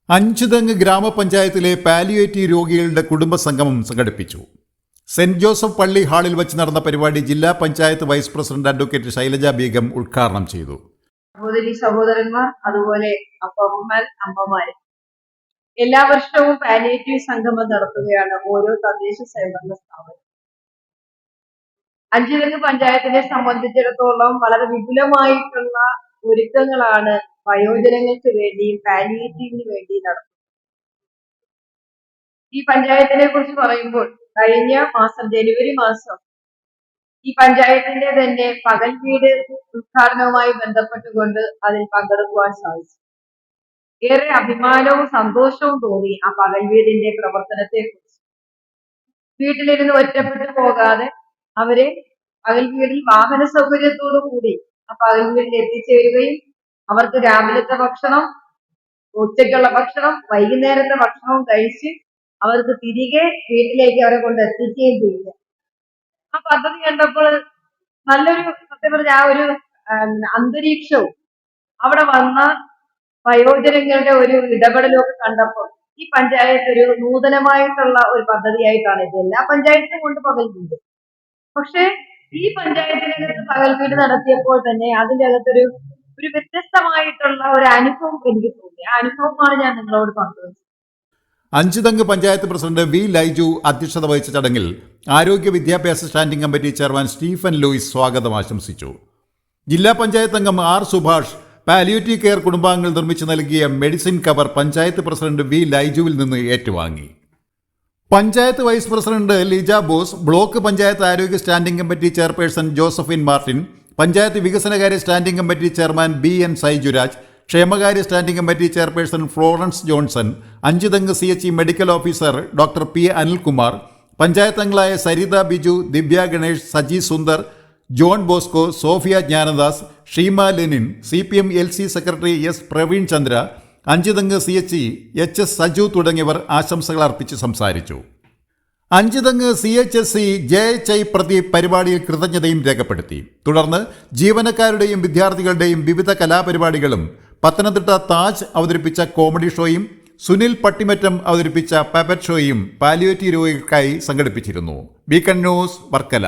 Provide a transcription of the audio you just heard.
അഞ്ചുതെങ്ങ് ഗ്രാമപഞ്ചായത്തിലെ പാലിയേറ്റീവ് രോഗികളുടെ കുടുംബസംഗമം സംഘടിപ്പിച്ചു. സെന്റ് ജോസഫ് പള്ളി ഹാളിൽ വെച്ച് നടന്ന പരിപാടി ജില്ലാ panchayat vice president advocate Shailaja Begum ഉദ്ഘാടനം ചെയ്തു. സഹോദരി സഹോദരന്മാർ, അതുപോലെ അപ്പന്മാർ, അമ്മമാർ, എല്ലാ വർഷവും പാലിയേറ്റീവ് സംഗമം നടത്തുകയാണ് ഓരോ തദ്ദേശ സ്വയംഭരണ സ്ഥാപനം. അഞ്ചുതെങ്ങ് പഞ്ചായത്തിനെ സംബന്ധിച്ചിടത്തോളം വളരെ വിപുലമായിട്ടുള്ള ഒരുക്കങ്ങളാണ് വയോജനങ്ങൾക്ക് വേണ്ടിയും പാലിയേറ്റീവിന് വേണ്ടി നടത്തുന്നത്. ഈ പഞ്ചായത്തിനെ കുറിച്ച് പറയുമ്പോൾ കഴിഞ്ഞ മാസം ജനുവരി മാസം ഈ പഞ്ചായത്തിന്റെ തന്നെ പകൽ വീട് ഉദ്ഘാടനവുമായി ബന്ധപ്പെട്ടുകൊണ്ട് അതിൽ പങ്കെടുക്കുവാൻ സാധിച്ചു. ഏറെ അഭിമാനവും സന്തോഷവും തോന്നി ആ പകൽ വീടിന്റെ പ്രവർത്തനത്തെ കുറിച്ച്. വീട്ടിലിരുന്ന് ഒറ്റപ്പെട്ടു പോകാതെ അവരെ പകൽ വീടിൽ വാഹന സൗകര്യത്തോടു കൂടി ആ പകൽ വീട്ടിൽ എത്തിച്ചേരുകയും അവർക്ക് രാവിലത്തെ ഭക്ഷണം, ഉച്ചയ്ക്കുള്ള ഭക്ഷണം, വൈകുന്നേരത്തെ ഭക്ഷണവും കഴിച്ച് അവർക്ക് തിരികെ വീട്ടിലേക്ക് അവരെ കൊണ്ട് എത്തിക്കുകയും ചെയ്യുക. ആ പദ്ധതി കണ്ടപ്പോൾ നല്ലൊരു, സത്യം പറഞ്ഞ ആ ഒരു അന്തരീക്ഷവും അവിടെ വന്ന വയോജനങ്ങളുടെ ഒരു ഇടപെടലും ഒക്കെ കണ്ടപ്പോൾ ഈ പഞ്ചായത്ത് ഒരു നൂതനമായിട്ടുള്ള ഒരു പദ്ധതിയായിട്ടാണ് ഇത്. എല്ലാ പഞ്ചായത്തിനും കൊണ്ട് പകൽ വീട്, പക്ഷെ ഈ പഞ്ചായത്തിനകത്ത് പകൽ വീട് നടത്തിയപ്പോൾ തന്നെ അതിൻ്റെ അകത്തൊരു വ്യത്യസ്തമായിട്ടുള്ള ഒരു അനുഭവം എനിക്ക് തോന്നി. ആ അനുഭവമാണ് ഞാൻ നിങ്ങളോട് പങ്കുവച്ചത്. അഞ്ചുതെങ്ങ് പഞ്ചായത്ത് പ്രസിഡന്റ് വി ലൈജു അധ്യക്ഷത വഹിച്ച ചടങ്ങിൽ ആരോഗ്യ വിദ്യാഭ്യാസ standing committee chairman Stephen Louis സ്വാഗതം ആശംസിച്ചു. ജില്ലാ പഞ്ചായത്ത് അംഗം ആർ സുഭാഷ് പാലിയേറ്റീവ് കെയർ കുടുംബാംഗങ്ങൾ നിർമ്മിച്ചു നൽകിയ medicine cover panchayat president V ലൈജുവിൽ നിന്ന് ഏറ്റുവാങ്ങി. Panchayat vice president Lija Bose, block panchayat ആരോഗ്യ standing committee chairperson Josephine Martin, panchayat വികസനകാര്യ standing committee chairman BN Saijuraj, ക്ഷേമകാര്യ standing committee chairperson Florence Johnson, Anchuthengu CHE medical officer doctor P Anilkumar, panchayat അംഗങ്ങളായ Saritha Biju, Divya Ganesh, Saji Sundar, John Bosco, Sophia Jnanadas, Sheema Lenin, CPM LC secretary S Praveen Chandra, Anchuthengu CHE HS Saju തുടങ്ങിയവർ ആശംസകൾ അർപ്പിച്ച് സംസാരിച്ചു. Anchuthengu CHSC JHI Pradeep പരിപാടിയിൽ കൃതജ്ഞതയും രേഖപ്പെടുത്തി. തുടർന്ന് ജീവനക്കാരുടെയും വിദ്യാർത്ഥികളുടെയും വിവിധ കലാപരിപാടികളും പത്തനംതിട്ട താജ് അവതരിപ്പിച്ച കോമഡി ഷോയും സുനിൽ പട്ടിമറ്റം അവതരിപ്പിച്ച പപ്പറ്റ് ഷോയും പാലിയേറ്റീവ് രോഗികൾക്കായി സംഘടിപ്പിച്ചിരുന്നു. Beacon news, Varkala.